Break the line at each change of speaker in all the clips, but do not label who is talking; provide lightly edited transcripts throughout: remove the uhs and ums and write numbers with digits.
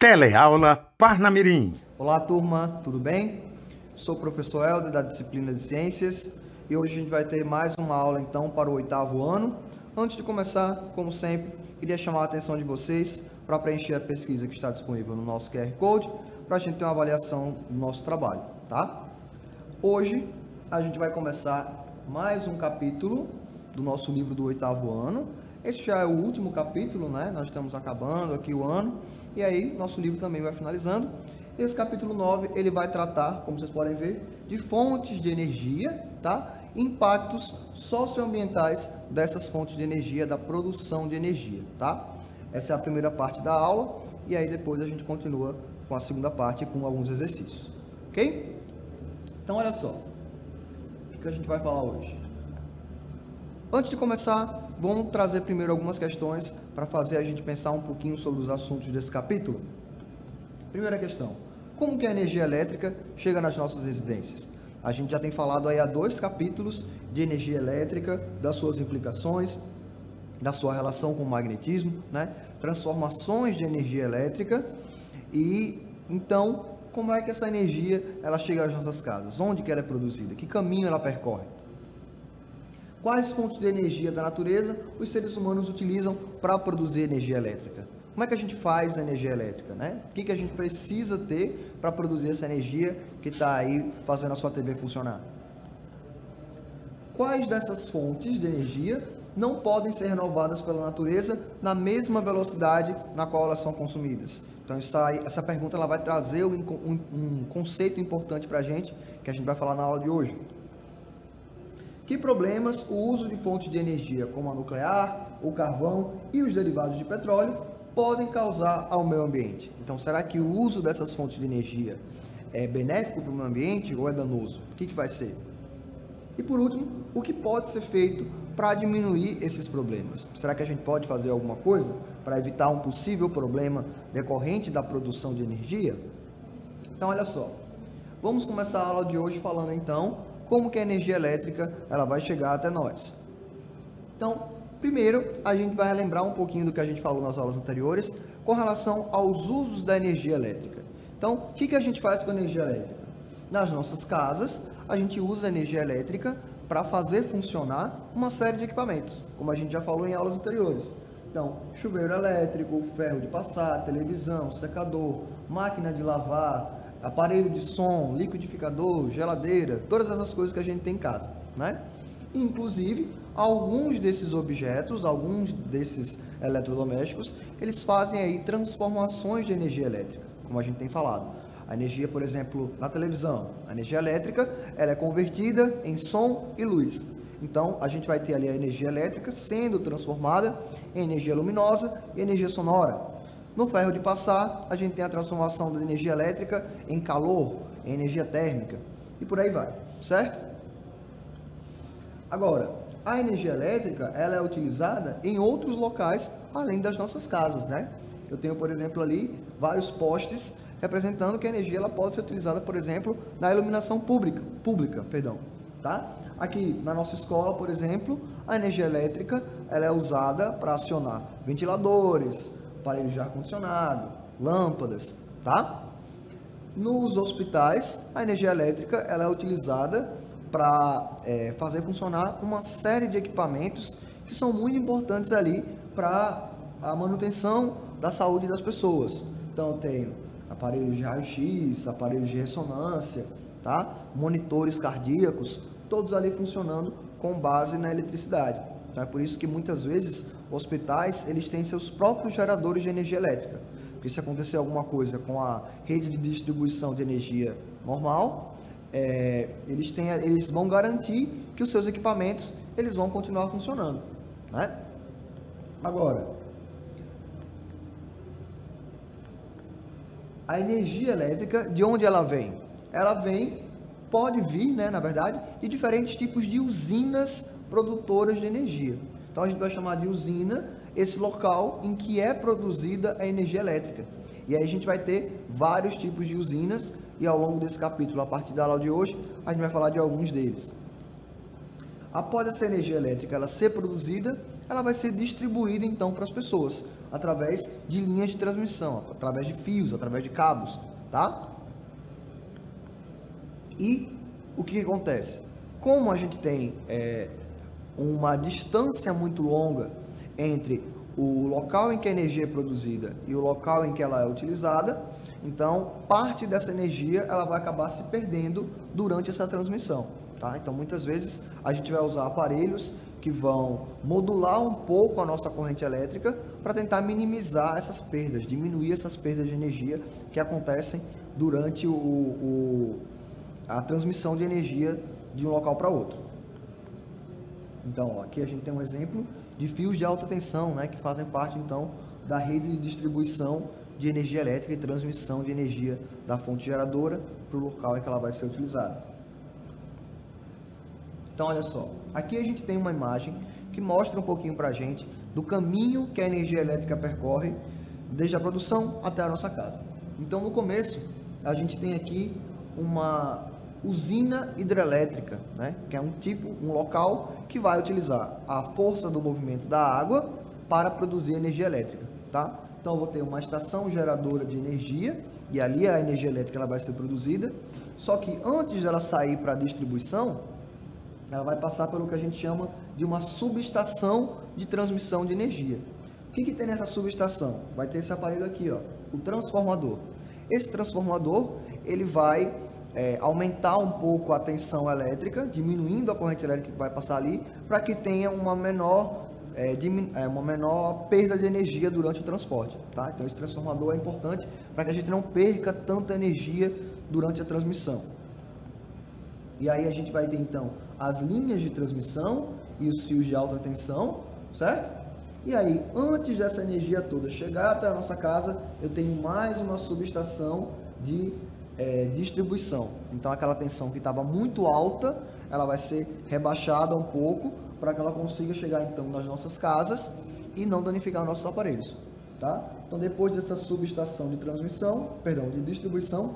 Teleaula Parnamirim.
Olá, turma, tudo bem? Sou o professor Helder, da disciplina de Ciências, e hoje a gente vai ter mais uma aula, então, para o 8º ano. Antes de começar, como sempre, queria chamar a atenção de vocês para preencher a pesquisa que está disponível no nosso QR Code, para a gente ter uma avaliação do nosso trabalho, tá? Hoje, a gente vai começar mais um capítulo do nosso livro do 8º ano. Esse já é o último capítulo, né? Nós estamos acabando aqui o ano, e aí nosso livro também vai finalizando. Esse capítulo 9, ele vai tratar, como vocês podem ver, de fontes de energia, tá? Impactos socioambientais dessas fontes de energia, da produção de energia, tá? Essa é a primeira parte da aula, e aí depois a gente continua com a segunda parte, com alguns exercícios, ok? Então, olha só, o que a gente vai falar hoje? Antes de começar, vamos trazer primeiro algumas questões para fazer a gente pensar um pouquinho sobre os assuntos desse capítulo. Primeira questão: como que a energia elétrica chega nas nossas residências? A gente já tem falado aí há 2 capítulos de energia elétrica, das suas implicações, da sua relação com o magnetismo, né? Transformações de energia elétrica. E então, como é que essa energia ela chega às nossas casas? Onde que ela é produzida? Que caminho ela percorre? Quais fontes de energia da natureza os seres humanos utilizam para produzir energia elétrica? Como é que a gente faz a energia elétrica, né? O que a gente precisa ter para produzir essa energia que está aí fazendo a sua TV funcionar? Quais dessas fontes de energia não podem ser renovadas pela natureza na mesma velocidade na qual elas são consumidas? Então, essa pergunta ela vai trazer um conceito importante para a gente, que a gente vai falar na aula de hoje. Que problemas o uso de fontes de energia, como a nuclear, o carvão e os derivados de petróleo, podem causar ao meio ambiente? Então, será que o uso dessas fontes de energia é benéfico para o meio ambiente ou é danoso? O que vai ser? E por último, o que pode ser feito para diminuir esses problemas? Será que a gente pode fazer alguma coisa para evitar um possível problema decorrente da produção de energia? Então, olha só, vamos começar a aula de hoje falando então como que a energia elétrica ela vai chegar até nós. Então, primeiro, a gente vai relembrar um pouquinho do que a gente falou nas aulas anteriores com relação aos usos da energia elétrica. Então, o que a gente faz com a energia elétrica? Nas nossas casas, a gente usa a energia elétrica para fazer funcionar uma série de equipamentos, como a gente já falou em aulas anteriores. Então, chuveiro elétrico, ferro de passar, televisão, secador, máquina de lavar, aparelho de som, liquidificador, geladeira, todas essas coisas que a gente tem em casa, né? Inclusive, alguns desses objetos, alguns desses eletrodomésticos, eles fazem aí transformações de energia elétrica, como a gente tem falado. A energia, por exemplo, na televisão, a energia elétrica, ela é convertida em som e luz. Então, a gente vai ter ali a energia elétrica sendo transformada em energia luminosa e energia sonora. No ferro de passar, a gente tem a transformação da energia elétrica em calor, em energia térmica, e por aí vai, certo? Agora, a energia elétrica, ela é utilizada em outros locais, além das nossas casas, né? Eu tenho, por exemplo, ali, vários postes representando que a energia ela pode ser utilizada, por exemplo, na iluminação pública, tá? Aqui, na nossa escola, por exemplo, a energia elétrica, ela é usada para acionar ventiladores, aparelhos de ar-condicionado, lâmpadas, tá? Nos hospitais, a energia elétrica ela é utilizada para fazer funcionar uma série de equipamentos que são muito importantes ali para a manutenção da saúde das pessoas. Então, eu tenho aparelhos de raio-x, aparelhos de ressonância, tá? Monitores cardíacos, todos ali funcionando com base na eletricidade. Então, é por isso que muitas vezes hospitais eles têm seus próprios geradores de energia elétrica, porque se acontecer alguma coisa com a rede de distribuição de energia normal, eles vão garantir que os seus equipamentos eles vão continuar funcionando, né? Agora, a energia elétrica, de onde ela vem? Ela pode vir, né, na verdade, de diferentes tipos de usinas produtoras de energia. Então, a gente vai chamar de usina esse local em que é produzida a energia elétrica. E aí a gente vai ter vários tipos de usinas, e ao longo desse capítulo, a partir da aula de hoje, a gente vai falar de alguns deles. Após essa energia elétrica ela ser produzida, ela vai ser distribuída então para as pessoas. através de linhas de transmissão, através de fios, através de cabos, tá? E o que acontece? Como a gente tem uma distância muito longa entre o local em que a energia é produzida e o local em que ela é utilizada, então parte dessa energia ela vai acabar se perdendo durante essa transmissão, tá? Então muitas vezes a gente vai usar aparelhos que vão modular um pouco a nossa corrente elétrica para tentar minimizar essas perdas, diminuir essas perdas de energia que acontecem durante a transmissão de energia de um local para outro. Então, ó, aqui a gente tem um exemplo de fios de alta tensão, né, que fazem parte, então, da rede de distribuição de energia elétrica e transmissão de energia da fonte geradora para o local em que ela vai ser utilizada. Então, olha só, aqui a gente tem uma imagem que mostra um pouquinho para a gente do caminho que a energia elétrica percorre desde a produção até a nossa casa. Então, no começo, a gente tem aqui uma usina hidrelétrica, né? Que é um local que vai utilizar a força do movimento da água para produzir energia elétrica, tá? Então eu vou ter uma estação geradora de energia e ali a energia elétrica ela vai ser produzida, só que antes dela sair para a distribuição, ela vai passar pelo que a gente chama de uma subestação de transmissão de energia. O que tem nessa subestação? Vai ter esse aparelho aqui, ó, o transformador. Esse transformador ele vai aumentar um pouco a tensão elétrica, diminuindo a corrente elétrica que vai passar ali, para que tenha uma menor perda de energia durante o transporte, tá? Então esse transformador é importante para que a gente não perca tanta energia durante a transmissão. E aí a gente vai ter então as linhas de transmissão e os fios de alta tensão, certo? E aí, antes dessa energia toda chegar até a nossa casa, eu tenho mais uma subestação de distribuição. Então aquela tensão que estava muito alta, ela vai ser rebaixada um pouco para que ela consiga chegar então nas nossas casas e não danificar nossos aparelhos, tá? Então depois dessa subestação de de distribuição,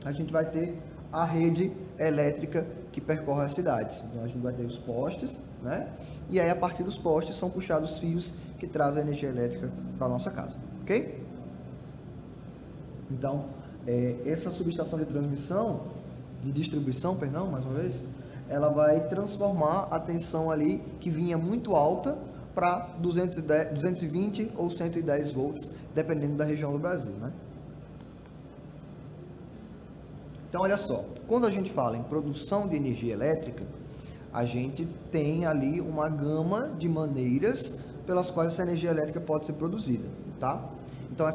a gente vai ter a rede elétrica que percorre as cidades. Então a gente vai ter os postes, né? E aí a partir dos postes são puxados fios que trazem a energia elétrica para a nossa casa, ok? Então essa subestação de distribuição, mais uma vez, ela vai transformar a tensão ali que vinha muito alta para 220 ou 110 volts, dependendo da região do Brasil, né? Então, olha só, quando a gente fala em produção de energia elétrica, a gente tem ali uma gama de maneiras pelas quais essa energia elétrica pode ser produzida, tá? Então,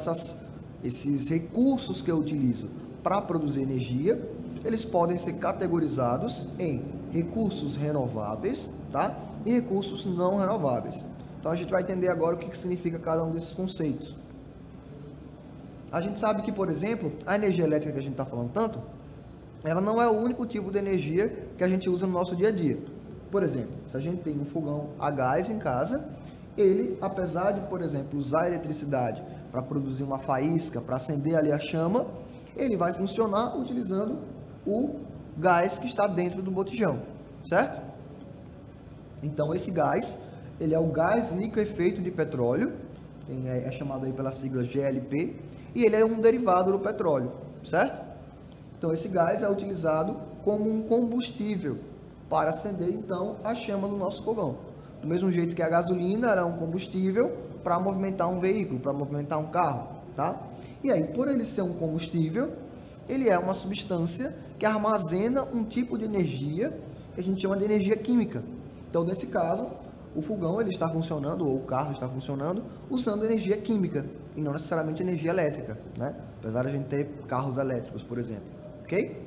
esses recursos que eu utilizo para produzir energia, eles podem ser categorizados em recursos renováveis, tá? E recursos não renováveis. Então a gente vai entender agora o que significa cada um desses conceitos. A gente sabe que, por exemplo, a energia elétrica que a gente está falando tanto, ela não é o único tipo de energia que a gente usa no nosso dia a dia. Por exemplo, se a gente tem um fogão a gás em casa, ele, apesar de, por exemplo, usar a eletricidade para produzir uma faísca, para acender ali a chama, ele vai funcionar utilizando o gás que está dentro do botijão, certo? Então esse gás, ele é o gás liquefeito de petróleo, é chamado aí pela sigla GLP, e ele é um derivado do petróleo, certo? Então esse gás é utilizado como um combustível para acender então a chama do nosso fogão. Do mesmo jeito que a gasolina era um combustível para movimentar um veículo, para movimentar um carro, tá? E aí, por ele ser um combustível, ele é uma substância que armazena um tipo de energia que a gente chama de energia química. Então, nesse caso, o fogão ele está funcionando, ou o carro está funcionando, usando energia química, e não necessariamente energia elétrica, né? Apesar de a gente ter carros elétricos, por exemplo, ok?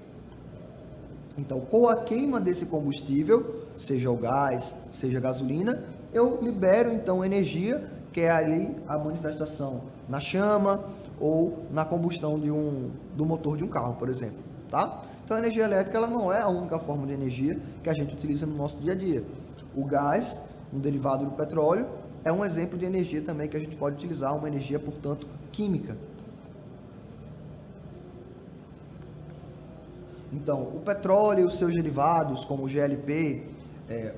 Então, com a queima desse combustível, seja o gás, seja a gasolina, eu libero então energia, que é ali a manifestação na chama ou na combustão do motor de um carro, por exemplo, tá? Então a energia elétrica ela não é a única forma de energia que a gente utiliza no nosso dia a dia. O gás, um derivado do petróleo, é um exemplo de energia também que a gente pode utilizar, uma energia, portanto, química. Então, o petróleo e os seus derivados, como o GLP,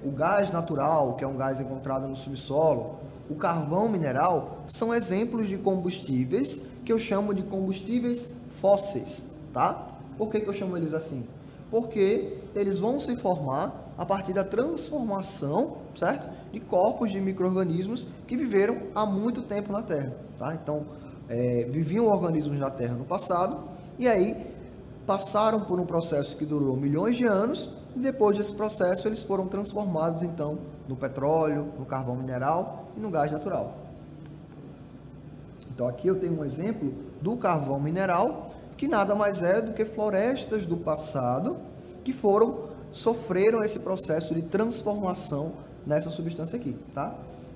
o gás natural, que é um gás encontrado no subsolo, o carvão mineral são exemplos de combustíveis que eu chamo de combustíveis fósseis, tá? Por que eu chamo eles assim? Porque eles vão se formar a partir da transformação, certo? De corpos de micro-organismos que viveram há muito tempo na Terra, tá? Então, viviam organismos na Terra no passado e aí passaram por um processo que durou milhões de anos e depois desse processo eles foram transformados então no petróleo, no carvão mineral e no gás natural. Então aqui eu tenho um exemplo do carvão mineral que nada mais é do que florestas do passado que sofreram esse processo de transformação nessa substância aqui, tá?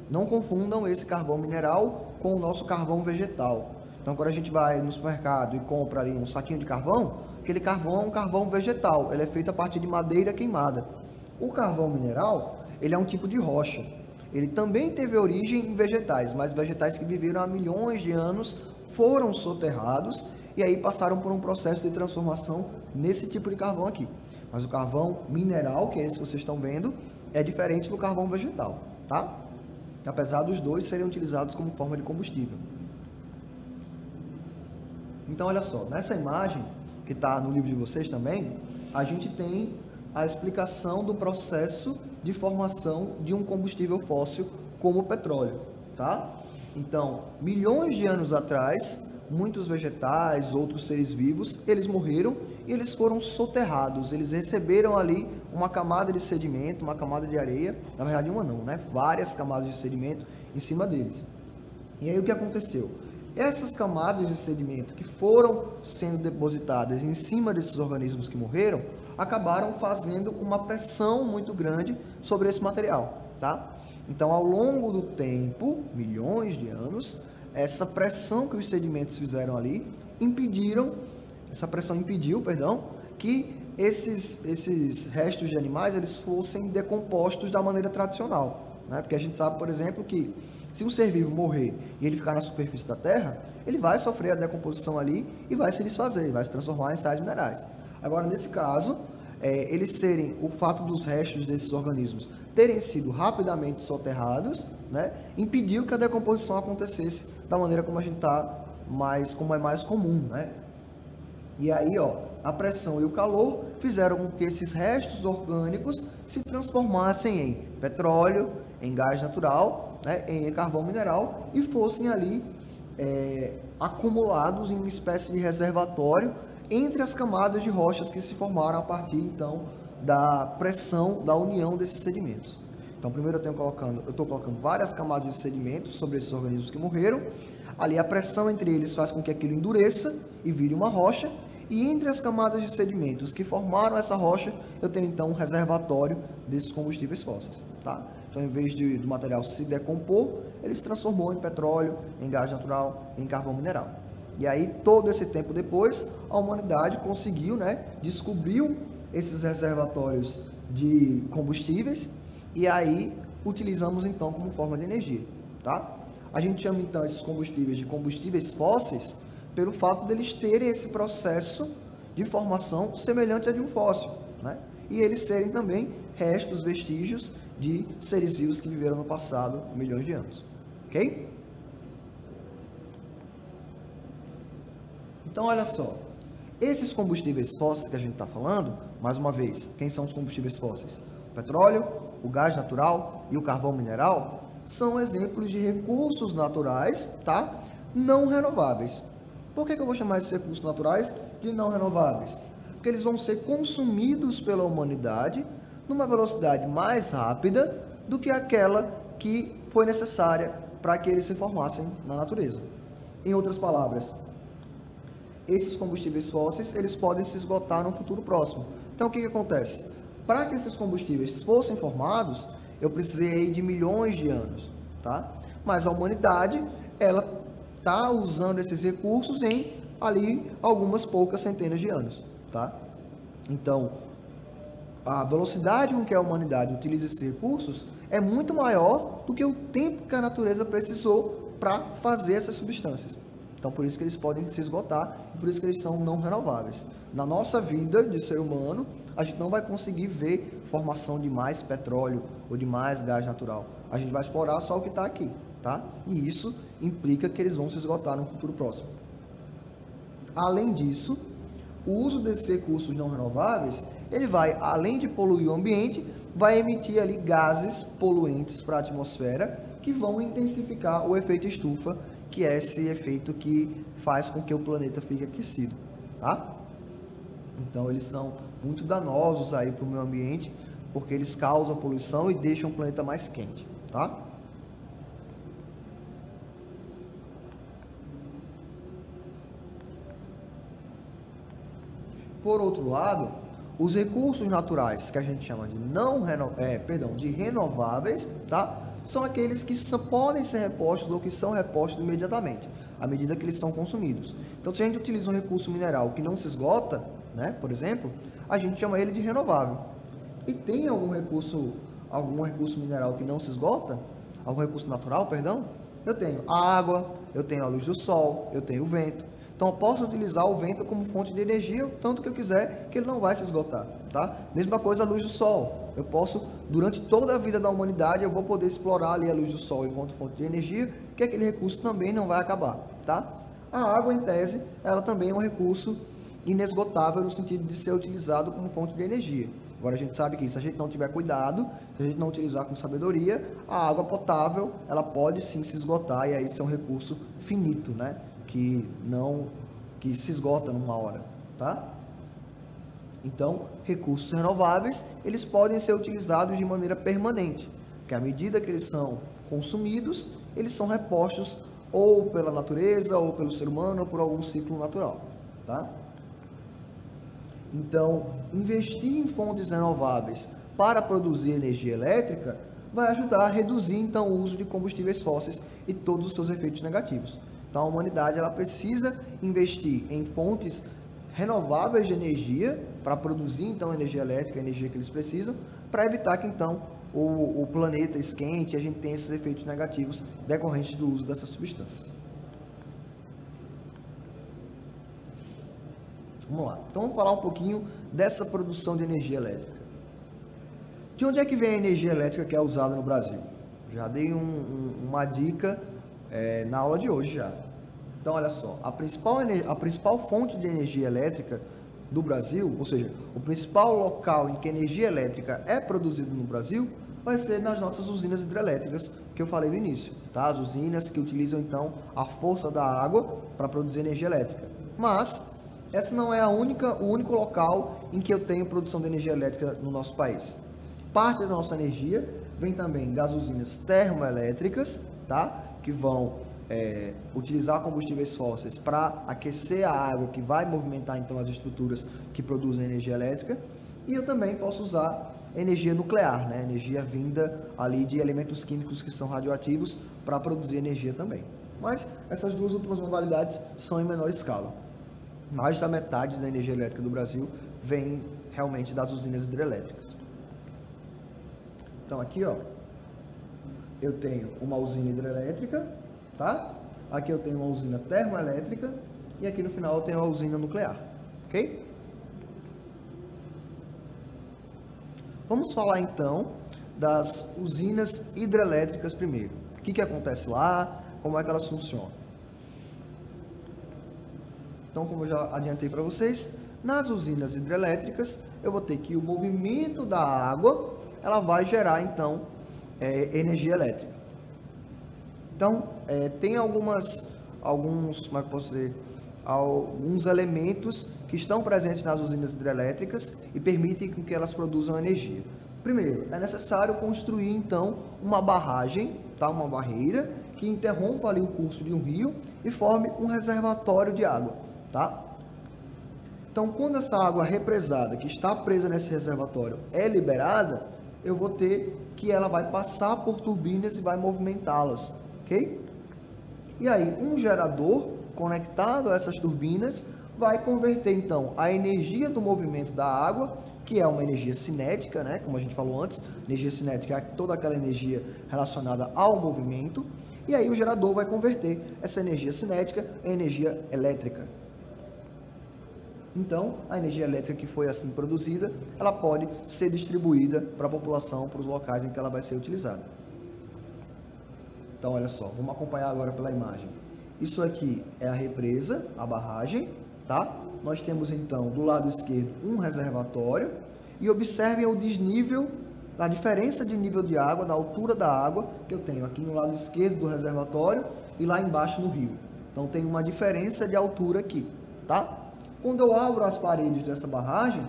Não confundam esse carvão mineral com o nosso carvão vegetal. Então, quando a gente vai no supermercado e compra ali um saquinho de carvão, aquele carvão é um carvão vegetal, ele é feito a partir de madeira queimada. O carvão mineral, ele é um tipo de rocha. Ele também teve origem em vegetais, mas vegetais que viveram há milhões de anos foram soterrados e aí passaram por um processo de transformação nesse tipo de carvão aqui. Mas o carvão mineral, que é esse que vocês estão vendo, é diferente do carvão vegetal, tá? Apesar dos dois serem utilizados como forma de combustível. Então, olha só, nessa imagem, que está no livro de vocês também, a gente tem a explicação do processo de formação de um combustível fóssil como o petróleo, tá? Então, milhões de anos atrás, muitos vegetais, outros seres vivos, eles morreram e eles foram soterrados, eles receberam ali uma camada de sedimento, uma camada de areia, na verdade uma não, né? Várias camadas de sedimento em cima deles. E aí o que aconteceu? Essas camadas de sedimento que foram sendo depositadas em cima desses organismos que morreram, acabaram fazendo uma pressão muito grande sobre esse material, tá? Então, ao longo do tempo, milhões de anos, essa pressão que os sedimentos fizeram ali, impediu, que esses restos de animais eles fossem decompostos da maneira tradicional, né? Porque a gente sabe, por exemplo, que se um ser vivo morrer e ele ficar na superfície da Terra, ele vai sofrer a decomposição ali e vai se desfazer, vai se transformar em sais minerais. Agora, nesse caso, o fato dos restos desses organismos terem sido rapidamente soterrados, né, impediu que a decomposição acontecesse da maneira como a gente como é mais comum, né? E aí, a pressão e o calor fizeram com que esses restos orgânicos se transformassem em petróleo, em gás natural, né, em carvão mineral e fossem ali acumulados em uma espécie de reservatório entre as camadas de rochas que se formaram a partir, então, da pressão da união desses sedimentos. Então, primeiro eu estou colocando várias camadas de sedimentos sobre esses organismos que morreram. Ali a pressão entre eles faz com que aquilo endureça e vire uma rocha. E entre as camadas de sedimentos que formaram essa rocha, eu tenho então um reservatório desses combustíveis fósseis, tá? Então, em vez do material se decompor, ele se transformou em petróleo, em gás natural, em carvão mineral. E aí, todo esse tempo depois, a humanidade conseguiu, né, descobriu esses reservatórios de combustíveis e aí utilizamos então como forma de energia, tá? A gente chama então esses combustíveis de combustíveis fósseis pelo fato deles terem esse processo de formação semelhante a de um fóssil, né? E eles serem também restos, vestígios de seres vivos que viveram no passado milhões de anos, ok? Então, olha só, esses combustíveis fósseis que a gente está falando, mais uma vez, quem são os combustíveis fósseis? O petróleo, o gás natural e o carvão mineral são exemplos de recursos naturais, tá? Não renováveis. Por que eu vou chamar esses recursos naturais de não renováveis? Porque eles vão ser consumidos pela humanidade numa velocidade mais rápida do que aquela que foi necessária para que eles se formassem na natureza. Em outras palavras, esses combustíveis fósseis, eles podem se esgotar no futuro próximo. Então, o que acontece? Para que esses combustíveis fossem formados, eu precisei de milhões de anos, tá? Mas a humanidade, ela está usando esses recursos em ali algumas poucas centenas de anos, tá? Então, a velocidade com que a humanidade utiliza esses recursos é muito maior do que o tempo que a natureza precisou para fazer essas substâncias. Então, por isso que eles podem se esgotar e por isso que eles são não renováveis. Na nossa vida de ser humano, a gente não vai conseguir ver formação de mais petróleo ou de mais gás natural. A gente vai explorar só o que está aqui, tá? E isso implica que eles vão se esgotar no futuro próximo. Além disso, o uso desses recursos não renováveis, ele vai, além de poluir o ambiente, vai emitir ali gases poluentes para a atmosfera que vão intensificar o efeito estufa, que é esse efeito que faz com que o planeta fique aquecido, tá? Então eles são muito danosos aí para o meio ambiente, porque eles causam poluição e deixam o planeta mais quente, tá? Por outro lado, os recursos naturais, que a gente chama de renováveis, tá? São aqueles que podem ser repostos ou que são repostos imediatamente, à medida que eles são consumidos. Então, se a gente utiliza um recurso mineral que não se esgota, né, por exemplo, a gente chama ele de renovável. E tem algum recurso mineral que não se esgota? Algum recurso natural, perdão? Eu tenho a água, eu tenho a luz do sol, eu tenho o vento. Então, eu posso utilizar o vento como fonte de energia o tanto que eu quiser, que ele não vai se esgotar, tá? Mesma coisa a luz do sol. Eu posso, durante toda a vida da humanidade, eu vou poder explorar ali a luz do sol enquanto fonte de energia, que aquele recurso também não vai acabar, tá? A água, em tese, ela também é um recurso inesgotável no sentido de ser utilizado como fonte de energia. Agora, a gente sabe que se a gente não tiver cuidado, se a gente não utilizar com sabedoria, a água potável, ela pode sim se esgotar e aí ser um recurso finito, né? Que se esgota numa hora, tá? Então, recursos renováveis, eles podem ser utilizados de maneira permanente, porque à medida que eles são consumidos, eles são repostos ou pela natureza, ou pelo ser humano, ou por algum ciclo natural, tá? Então, investir em fontes renováveis para produzir energia elétrica vai ajudar a reduzir, então, o uso de combustíveis fósseis e todos os seus efeitos negativos. Então, a humanidade ela precisa investir em fontes renováveis de energia para produzir, então, a energia elétrica, a energia que eles precisam, para evitar que, então, o planeta esquente e a gente tenha esses efeitos negativos decorrentes do uso dessas substâncias. Vamos lá. Então, vamos falar um pouquinho dessa produção de energia elétrica. De onde é que vem a energia elétrica que é usada no Brasil? Já dei uma dica na aula de hoje já. Então, olha só, a principal fonte de energia elétrica do Brasil, ou seja, o principal local em que energia elétrica é produzida no Brasil, vai ser nas nossas usinas hidrelétricas, que eu falei no início, tá? As usinas que utilizam, então, a força da água para produzir energia elétrica. Mas, essa não é o único local em que eu tenho produção de energia elétrica no nosso país. Parte da nossa energia vem também das usinas termoelétricas, tá? Que vão utilizar combustíveis fósseis para aquecer a água, que vai movimentar então as estruturas que produzem energia elétrica. E eu também posso usar energia nuclear, né? Energia vinda ali de elementos químicos que são radioativos para produzir energia também. Mas essas duas últimas modalidades são em menor escala. Mais da metade da energia elétrica do Brasil vem realmente das usinas hidrelétricas. Então aqui, ó, eu tenho uma usina hidrelétrica, tá? Aqui eu tenho uma usina termoelétrica e aqui no final eu tenho uma usina nuclear, ok? Vamos falar então das usinas hidrelétricas primeiro. O que acontece lá, como é que elas funcionam? Então, como eu já adiantei para vocês, nas usinas hidrelétricas eu vou ter que o movimento da água, ela vai gerar então energia elétrica. Então, tem alguns elementos que estão presentes nas usinas hidrelétricas e permitem que elas produzam energia. Primeiro, é necessário construir então uma barragem, tá? Uma barreira que interrompa ali o curso de um rio e forme um reservatório de água, tá? Então, quando essa água represada que está presa nesse reservatório é liberada, eu vou ter que ela vai passar por turbinas e vai movimentá-las, ok? E aí, um gerador conectado a essas turbinas vai converter, então, a energia do movimento da água, que é uma energia cinética, né? Como a gente falou antes, energia cinética é toda aquela energia relacionada ao movimento, e aí o gerador vai converter essa energia cinética em energia elétrica. Então, a energia elétrica que foi assim produzida, ela pode ser distribuída para a população, para os locais em que ela vai ser utilizada. Então, olha só, vamos acompanhar agora pela imagem. Isso aqui é a represa, a barragem, tá? Nós temos, então, do lado esquerdo, um reservatório. E observem o desnível, a diferença de nível de água, da altura da água, que eu tenho aqui no lado esquerdo do reservatório e lá embaixo no rio. Então, tem uma diferença de altura aqui, tá? Quando eu abro as paredes dessa barragem,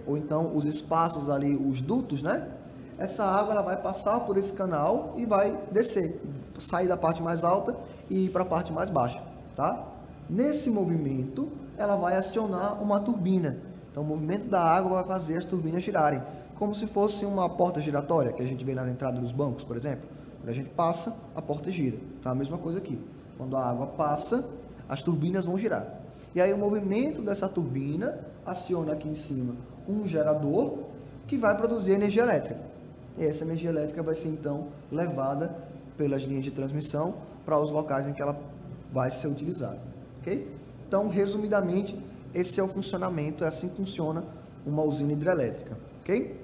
ou então os espaços ali, os dutos, né? Essa água ela vai passar por esse canal e vai descer, sair da parte mais alta e ir para a parte mais baixa, tá? Nesse movimento, ela vai acionar uma turbina. Então, o movimento da água vai fazer as turbinas girarem, como se fosse uma porta giratória, que a gente vê na entrada dos bancos, por exemplo. Quando a gente passa, a porta gira. Tá? A mesma coisa aqui. Quando a água passa, as turbinas vão girar. E aí, o movimento dessa turbina aciona aqui em cima um gerador que vai produzir energia elétrica. E essa energia elétrica vai ser, então, levada pelas linhas de transmissão para os locais em que ela vai ser utilizada. Ok? Então, resumidamente, esse é o funcionamento, é assim que funciona uma usina hidrelétrica, ok?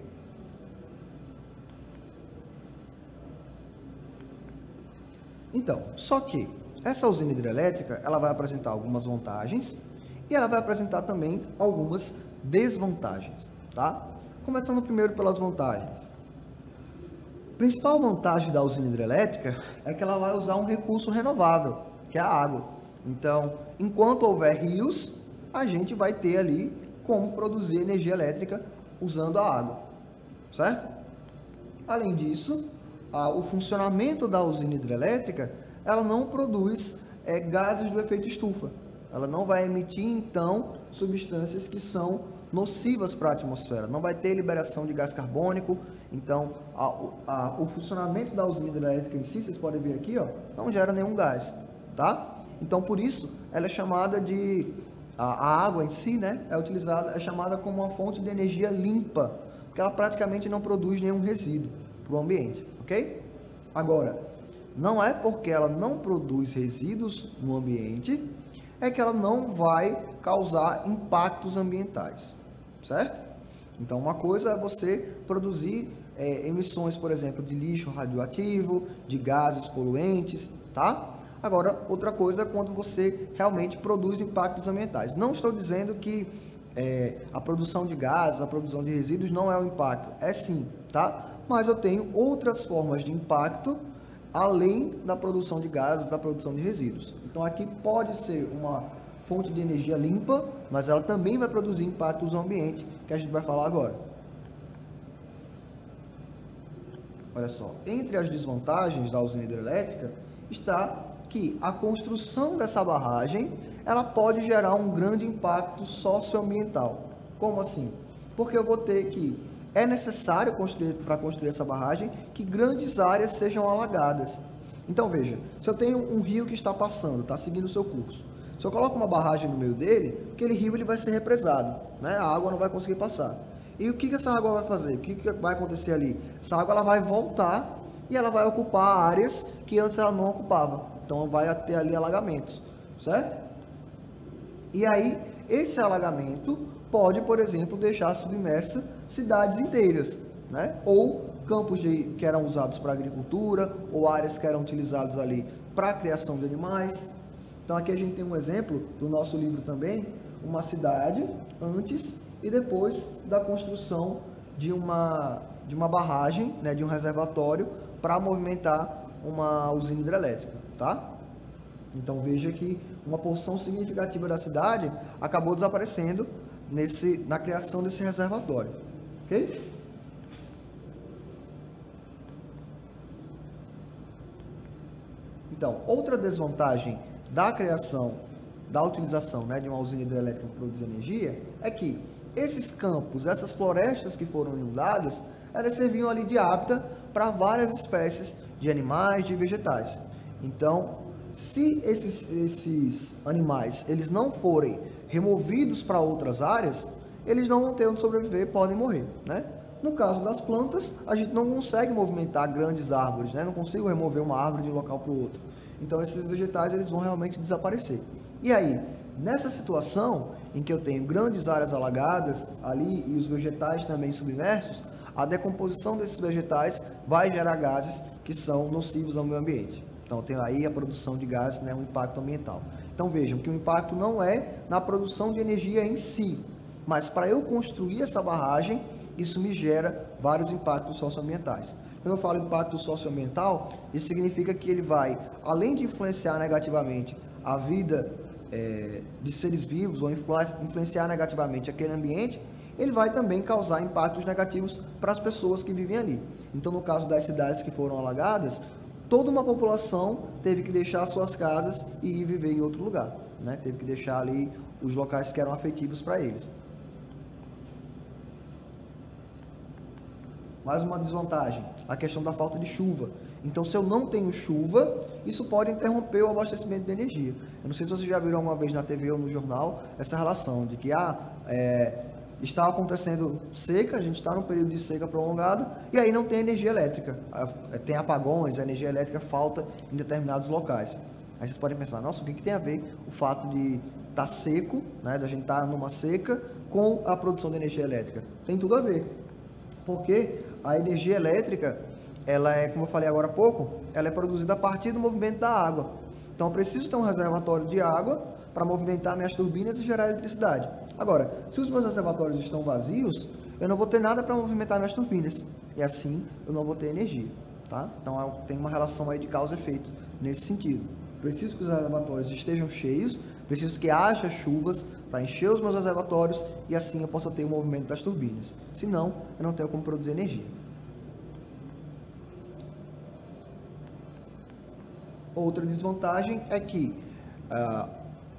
Então, só que essa usina hidrelétrica, ela vai apresentar algumas vantagens e ela vai apresentar também algumas desvantagens, tá? Começando primeiro pelas vantagens. A principal vantagem da usina hidrelétrica é que ela vai usar um recurso renovável, que é a água. Então, enquanto houver rios, a gente vai ter ali como produzir energia elétrica usando a água, certo? Além disso, o funcionamento da usina hidrelétrica, ela não produz gases do efeito estufa. Ela não vai emitir, então, substâncias que são nocivas para a atmosfera. Não vai ter liberação de gás carbônico. Então, o funcionamento da usina hidrelétrica em si, vocês podem ver aqui, ó, não gera nenhum gás, tá? Então, por isso, ela é chamada de... A água em si, né, é chamada como uma fonte de energia limpa, porque ela praticamente não produz nenhum resíduo para o ambiente, ok? Agora, não é porque ela não produz resíduos no ambiente, é que ela não vai causar impactos ambientais, certo? Então, uma coisa é você produzir emissões, por exemplo, de lixo radioativo, de gases poluentes, tá? Agora, outra coisa é quando você realmente produz impactos ambientais. Não estou dizendo que a produção de gases, a produção de resíduos não é um impacto. É sim, tá? Mas eu tenho outras formas de impacto além da produção de gases, da produção de resíduos. Então, aqui pode ser uma fonte de energia limpa, mas ela também vai produzir impactos no ambiente, que a gente vai falar agora. Olha só, entre as desvantagens da usina hidrelétrica está que a construção dessa barragem, ela pode gerar um grande impacto socioambiental. Como assim? Porque eu vou ter que, é necessário para construir essa barragem, que grandes áreas sejam alagadas. Então veja, se eu tenho um rio que está passando, está seguindo o seu curso, se eu coloco uma barragem no meio dele, aquele rio ele vai ser represado, né? A água não vai conseguir passar. E o que essa água vai fazer? O que vai acontecer ali? Essa água ela vai voltar e ela vai ocupar áreas que antes ela não ocupava. Então, vai ter ali alagamentos, certo? E aí, esse alagamento pode, por exemplo, deixar submersa cidades inteiras, né? Ou campos que eram usados para agricultura, ou áreas que eram utilizadas ali para a criação de animais. Então, aqui a gente tem um exemplo do nosso livro também, uma cidade antes e depois da construção de uma barragem, né, de um reservatório para movimentar uma usina hidrelétrica, tá? Então veja que uma porção significativa da cidade acabou desaparecendo na criação desse reservatório, ok? Então, outra desvantagem da criação, da utilização, né, de uma usina hidrelétrica para produzir energia, é que esses campos, essas florestas que foram inundadas, elas serviam ali de hábitat para várias espécies de animais, de vegetais. Então, se esses animais eles não forem removidos para outras áreas, eles não vão ter onde sobreviver, podem morrer, né? No caso das plantas, a gente não consegue movimentar grandes árvores, né? Não consigo remover uma árvore de um local para o outro. Então, esses vegetais eles vão realmente desaparecer. E aí, nessa situação em que eu tenho grandes áreas alagadas ali e os vegetais também submersos, a decomposição desses vegetais vai gerar gases que são nocivos ao meio ambiente. Então, tem aí a produção de gases, né, um impacto ambiental. Então, vejam que o impacto não é na produção de energia em si, mas para eu construir essa barragem, isso me gera vários impactos socioambientais. Quando eu falo impacto socioambiental, isso significa que ele vai, além de influenciar negativamente a vida de seres vivos ou influenciar negativamente aquele ambiente, ele vai também causar impactos negativos para as pessoas que vivem ali. Então, no caso das cidades que foram alagadas, toda uma população teve que deixar suas casas e ir viver em outro lugar, né? Teve que deixar ali os locais que eram afetivos para eles. Mais uma desvantagem, a questão da falta de chuva. Então, se eu não tenho chuva, isso pode interromper o abastecimento de energia. Eu não sei se vocês já viram alguma vez na TV ou no jornal essa relação de que está acontecendo seca, a gente está num período de seca prolongada e aí não tem energia elétrica. Tem apagões, a energia elétrica falta em determinados locais. Aí vocês podem pensar, nossa, o que tem a ver o fato de estar seco, né, da gente estar numa seca, com a produção de energia elétrica? Tem tudo a ver, porque a energia elétrica, ela é, como eu falei agora há pouco, ela é produzida a partir do movimento da água. Então eu preciso ter um reservatório de água para movimentar minhas turbinas e gerar eletricidade. Agora, se os meus reservatórios estão vazios, eu não vou ter nada para movimentar minhas turbinas. E assim, eu não vou ter energia. Tá? Então, tem uma relação aí de causa e efeito nesse sentido. Preciso que os reservatórios estejam cheios, preciso que haja chuvas para encher os meus reservatórios e assim eu possa ter o movimento das turbinas. Senão, eu não tenho como produzir energia. Outra desvantagem é que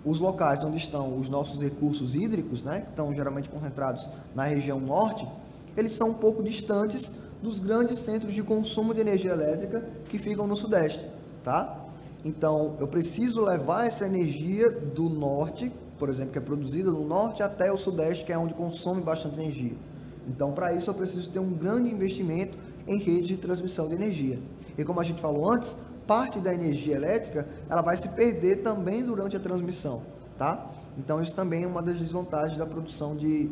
os locais onde estão os nossos recursos hídricos, né, que estão geralmente concentrados na região norte, eles são um pouco distantes dos grandes centros de consumo de energia elétrica que ficam no sudeste, tá? Então, eu preciso levar essa energia do norte, por exemplo, que é produzida no norte, até o sudeste, que é onde consome bastante energia. Então, para isso, eu preciso ter um grande investimento em redes de transmissão de energia. E como a gente falou antes, parte da energia elétrica, ela vai se perder também durante a transmissão, tá? Então, isso também é uma das desvantagens da produção de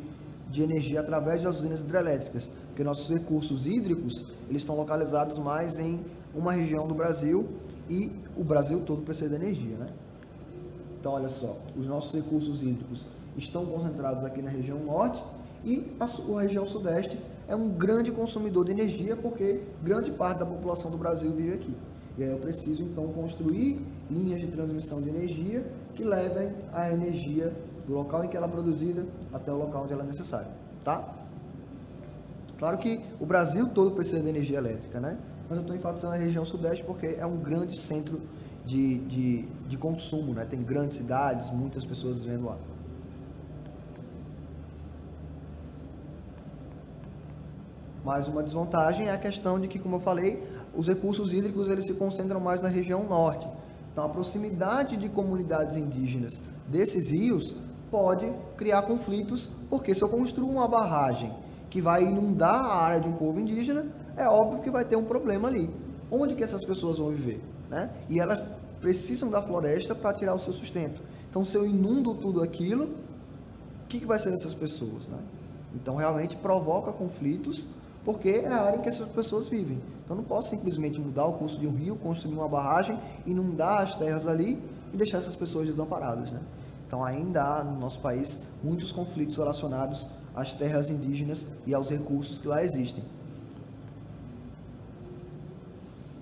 energia através das usinas hidrelétricas, porque nossos recursos hídricos, eles estão localizados mais em uma região do Brasil e o Brasil todo precisa de energia, né? Então, olha só, os nossos recursos hídricos estão concentrados aqui na região norte e a região sudeste é um grande consumidor de energia porque grande parte da população do Brasil vive aqui. E aí eu preciso, então, construir linhas de transmissão de energia que levem a energia do local em que ela é produzida até o local onde ela é necessária, tá? Claro que o Brasil todo precisa de energia elétrica, né? Mas eu estou enfatizando a região sudeste porque é um grande centro de consumo, né? Tem grandes cidades, muitas pessoas vivendo lá. Mais uma desvantagem é a questão de que, como eu falei, os recursos hídricos eles se concentram mais na região norte. Então, a proximidade de comunidades indígenas desses rios pode criar conflitos, porque se eu construo uma barragem que vai inundar a área de um povo indígena, é óbvio que vai ter um problema ali. Onde que essas pessoas vão viver, né? E elas precisam da floresta para tirar o seu sustento. Então, se eu inundo tudo aquilo, o que vai ser dessas pessoas, né? Então, realmente provoca conflitos, porque é a área em que essas pessoas vivem. Então, não posso simplesmente mudar o curso de um rio, construir uma barragem, inundar as terras ali e deixar essas pessoas desamparadas, né? Então, ainda há no nosso país muitos conflitos relacionados às terras indígenas e aos recursos que lá existem.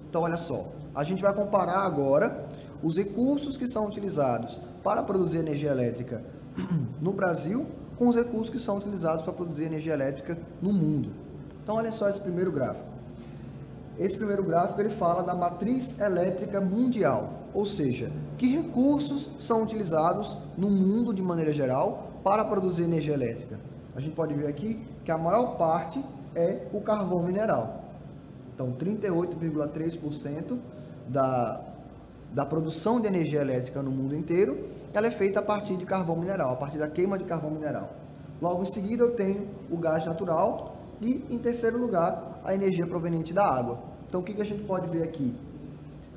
Então, olha só, a gente vai comparar agora os recursos que são utilizados para produzir energia elétrica no Brasil com os recursos que são utilizados para produzir energia elétrica no mundo. Então, olha só esse primeiro gráfico. Esse primeiro gráfico ele fala da matriz elétrica mundial, ou seja, que recursos são utilizados no mundo de maneira geral para produzir energia elétrica. A gente pode ver aqui que a maior parte é o carvão mineral. Então, 38,3% da produção de energia elétrica no mundo inteiro, ela é feita a partir de carvão mineral, a partir da queima de carvão mineral. Logo em seguida, eu tenho o gás natural e, em terceiro lugar, a energia proveniente da água. Então, o que a gente pode ver aqui?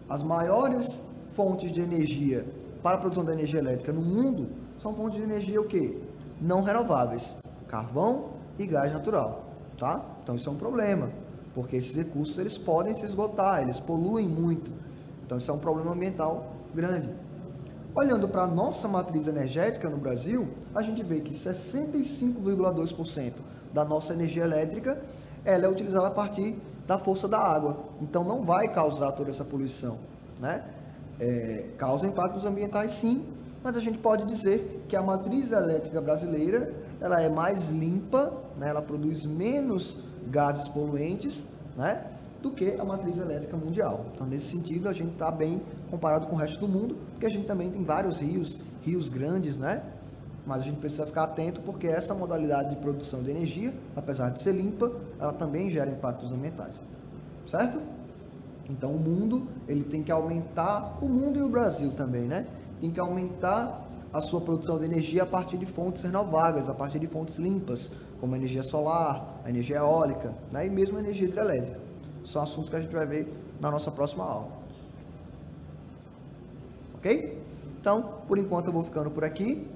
As maiores fontes de energia para a produção da energia elétrica no mundo são fontes de energia o quê? Não renováveis, carvão e gás natural, tá? Então, isso é um problema, porque esses recursos eles podem se esgotar, eles poluem muito. Então isso é um problema ambiental grande. Olhando para a nossa matriz energética no Brasil, a gente vê que 65,2% da nossa energia elétrica ela é utilizada a partir da força da água. Então não vai causar toda essa poluição, né? Causa impactos ambientais sim, mas a gente pode dizer que a matriz elétrica brasileira ela é mais limpa, né? Ela produz menos gases poluentes, né? Do que a matriz elétrica mundial. Então, nesse sentido, a gente está bem comparado com o resto do mundo, porque a gente também tem vários rios grandes, né? Mas a gente precisa ficar atento porque essa modalidade de produção de energia, apesar de ser limpa, ela também gera impactos ambientais, certo? Então, o mundo, ele tem que aumentar, o mundo e o Brasil também, né? Tem que aumentar a sua produção de energia a partir de fontes renováveis, a partir de fontes limpas, como a energia solar, a energia eólica, né? E mesmo a energia hidrelétrica. São assuntos que a gente vai ver na nossa próxima aula. Ok? Então, por enquanto eu vou ficando por aqui.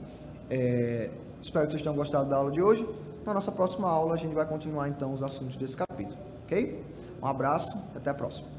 Espero que vocês tenham gostado da aula de hoje. Na nossa próxima aula a gente vai continuar então os assuntos desse capítulo. Ok? Um abraço e até a próxima.